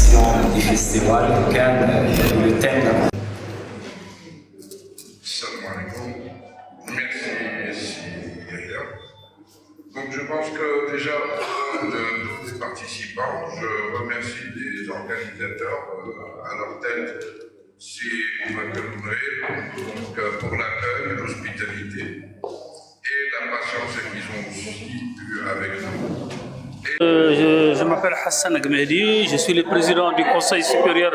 l'édition du festival de Cannes, le thème. Salam alaikum. Merci Yahya. Donc je pense que déjà, de tous les participants, je remercie les organisateurs, à leur tête, c'est Boubacar Nouré, pour l'accueil, l'hospitalité et la patience qu'ils ont aussi eue avec nous. Je m'appelle Hassan Agmehdi, je suis le président du Conseil supérieur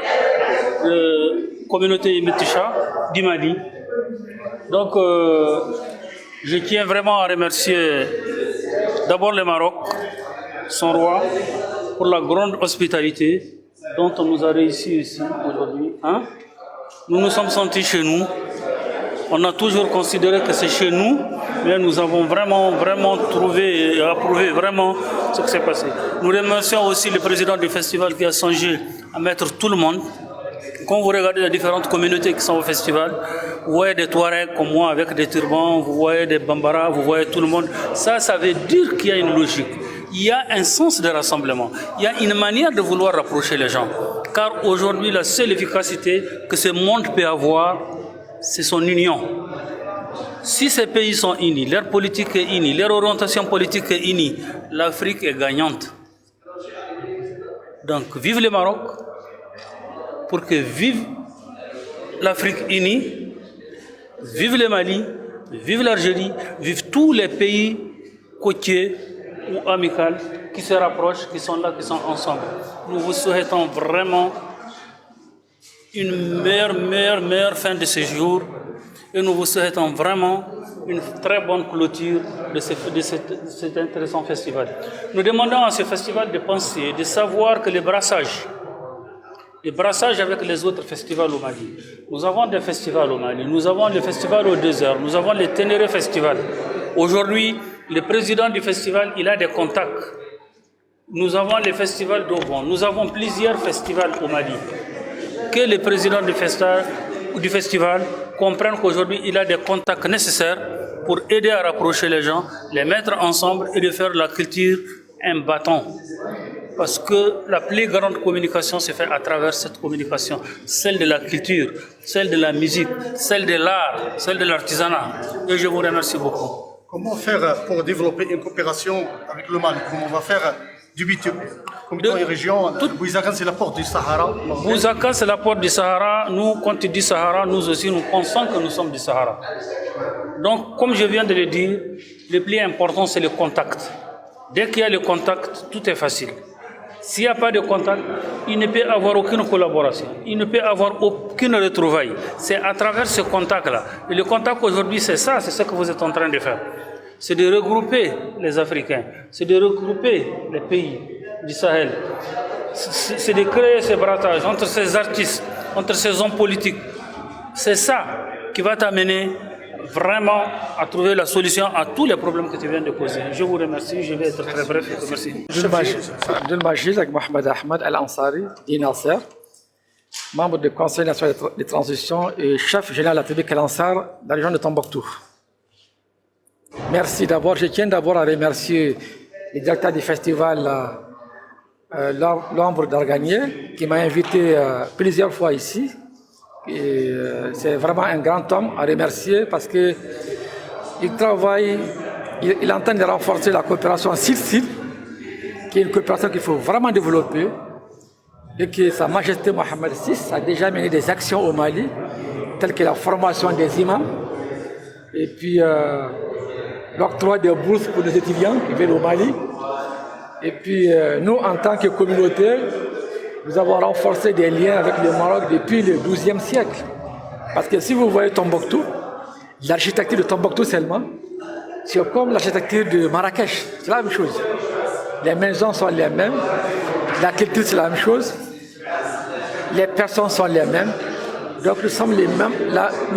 de communauté Métisha du Mali. Donc, je tiens vraiment à remercier d'abord le Maroc, son roi, pour la grande hospitalité dont on nous a réussi ici aujourd'hui. Nous nous sommes sentis chez nous. On a toujours considéré que c'est chez nous, mais nous avons vraiment trouvé et approuvé vraiment ce qui s'est passé. Nous remercions aussi le président du festival qui a songé à mettre tout le monde. Quand vous regardez les différentes communautés qui sont au festival, vous voyez des Touaregs comme moi avec des turbans, vous voyez des Bambara, vous voyez tout le monde. Ça veut dire qu'il y a une logique. Il y a un sens de rassemblement. Il y a une manière de vouloir rapprocher les gens. Car aujourd'hui, la seule efficacité que ce monde peut avoir, c'est son union. Si ces pays sont unis, leur politique est unie, leur orientation politique est unie, l'Afrique est gagnante. Donc, vive le Maroc, pour que vive l'Afrique unie, vive le Mali, vive l'Algérie, vive tous les pays côtiers ou amicaux qui se rapprochent, qui sont là, qui sont ensemble. Nous vous souhaitons vraiment une meilleure fin de séjour et nous vous souhaitons vraiment une très bonne clôture de cet intéressant festival. Nous demandons à ce festival de penser, de savoir que le brassage avec les autres festivals au Mali. Nous avons des festivals au Mali, nous avons le festival au désert, nous avons le Ténéré Festival. Aujourd'hui, le président du festival, il a des contacts. Nous avons le festival d'Aubon, nous avons plusieurs festivals au Mali. Que le président du festival comprenne qu'aujourd'hui, il a des contacts nécessaires pour aider à rapprocher les gens, les mettre ensemble et de faire de la culture un bâton. Parce que la plus grande communication se fait à travers cette communication, celle de la culture, celle de la musique, celle de l'art, celle de l'artisanat. Et je vous remercie beaucoup. Comment faire pour développer une coopération avec le Mali? Comment on va faire du bitume? Comme dans les régions, Bouzakan c'est la porte du Sahara. Bouzakan c'est la porte du Sahara. Nous, quand tu dis Sahara, nous aussi, nous pensons que nous sommes du Sahara. Donc, comme je viens de le dire, le plus important, c'est le contact. Dès qu'il y a le contact, tout est facile. S'il n'y a pas de contact, il ne peut y avoir aucune collaboration, il ne peut y avoir aucune retrouvaille. C'est à travers ce contact-là. Et le contact aujourd'hui, c'est ça, c'est ce que vous êtes en train de faire. C'est de regrouper les Africains, c'est de regrouper les pays du Sahel. C'est de créer ce brattage entre ces artistes, entre ces hommes politiques. C'est ça qui va t'amener vraiment à trouver la solution à tous les problèmes que tu viens de poser. Je vous remercie, je vais être très bref. Merci. Abdelmajid avec Mohamed Ahmed Al-Ansari, Nasser, membre du Conseil national de transition et chef général de la tribu Al-Ansar dans la région de Tombouctou. Merci d'abord, je tiens d'abord à remercier le directeur du festival, L'Ombre d'Arganier, qui m'a invité plusieurs fois ici. C'est vraiment un grand homme à remercier parce qu'il travaille, il entend de renforcer la coopération sud-sud, qui est une coopération qu'il faut vraiment développer, et que Sa Majesté Mohamed VI a déjà mené des actions au Mali, telles que la formation des imams, et puis l'octroi des bourses pour les étudiants qui viennent au Mali. Et puis nous, en tant que communauté, nous avons renforcé des liens avec le Maroc depuis le XIIe siècle. Parce que si vous voyez Tombouctou, l'architecture de Tombouctou seulement, c'est comme l'architecture de Marrakech, c'est la même chose. Les maisons sont les mêmes, la culture c'est la même chose, les personnes sont les mêmes, donc nous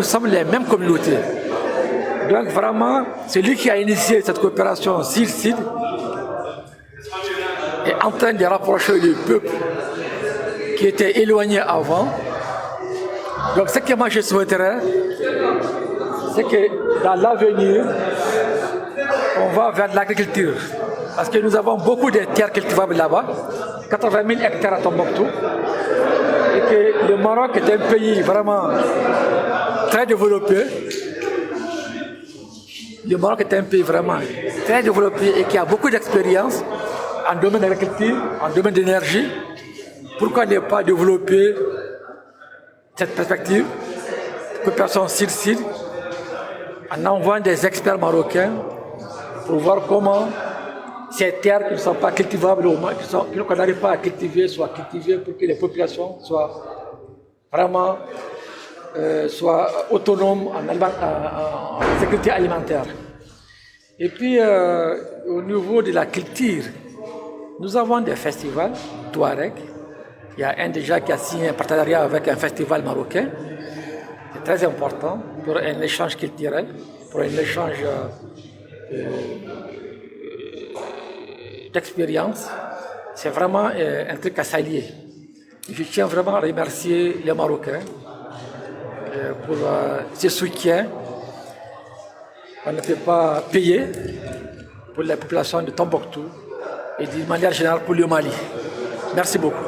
sommes les mêmes communautés. Donc vraiment, c'est lui qui a initié cette coopération sud-sud et en train de rapprocher le peuple qui étaient éloignés avant. Donc ce que moi je souhaiterais, c'est que dans l'avenir, on va vers l'agriculture. parce que nous avons beaucoup de terres cultivables là-bas, 80 000 hectares à Tombouctou, et que le Maroc est un pays vraiment très développé. Le Maroc est un pays vraiment très développé et qui a beaucoup d'expérience en domaine d'agriculture, en domaine d'énergie. Pourquoi ne pas développer cette perspective, coopération sud-sud, en envoyant des experts marocains pour voir comment ces terres qui ne sont pas cultivables, qu'on n'arrive pas à cultiver, soient cultivées pour que les populations soient vraiment soient autonomes en sécurité alimentaire. Et puis, au niveau de la culture, nous avons des festivals Touareg. Il y a un déjà qui a signé un partenariat avec un festival marocain. C'est très important pour un échange culturel, pour un échange d'expérience. C'est vraiment un truc à saluer. Je tiens vraiment à remercier les Marocains pour ce soutien qu'on ne peut pas payer pour la population de Tombouctou et d'une manière générale pour le Mali. Merci beaucoup.